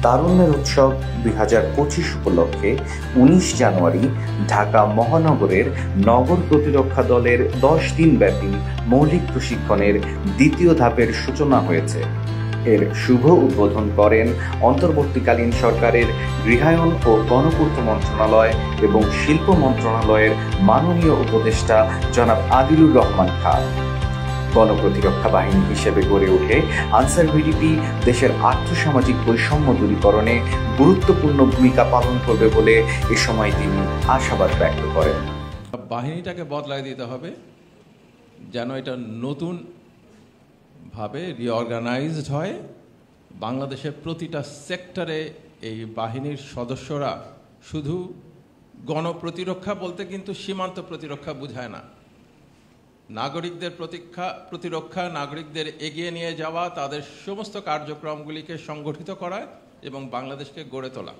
তারুণ্যের উৎসব ২০২৫ উপলক্ষে ১৯ জানুয়ারি ঢাকা মহানগরের নগর প্রতিরক্ষা দলের ১০ দিনব্যাপী মৌলিক প্রশিক্ষণের দ্বিতীয় ধাপের সূচনা হয়েছে। এর শুভ উদ্বোধন করেন অন্তর্বর্তীকালীন সরকারের গৃহায়ন ও গণপূর্ত মন্ত্রণালয় এবং শিল্প মন্ত্রণালয়ের মাননীয় উপদেষ্টা জনাব আদিলুর রহমান খান। গণপ্রতিরক্ষা বাহিনী হিসেবে গড়ে ওঠে আনসার ভিডিপি দেশের আর্থসামাজিক বৈষম্য দূরীকরণে গুরুত্বপূর্ণ ভূমিকা পালন করবে বলে এ সময় তিনি আশাবাদ ব্যক্ত করেন। বাহিনীটাকে বদলায় দিতে হবে যেন এটা নতুন ভাবে রিঅর্গানাইজড হয়। বাংলাদেশের প্রতিটা সেক্টরে এই বাহিনীর সদস্যরা শুধু গণপ্রতিরক্ষা বলতে কিন্তু সীমান্ত প্রতিরক্ষা বোঝায় না। নাগরিকদের প্রতিরক্ষা, নাগরিকদের এগিয়ে নিয়ে যাওয়া, তাদের সমস্ত কার্যক্রমগুলিকে সংগঠিত করা এবং বাংলাদেশকে গড়ে তোলা।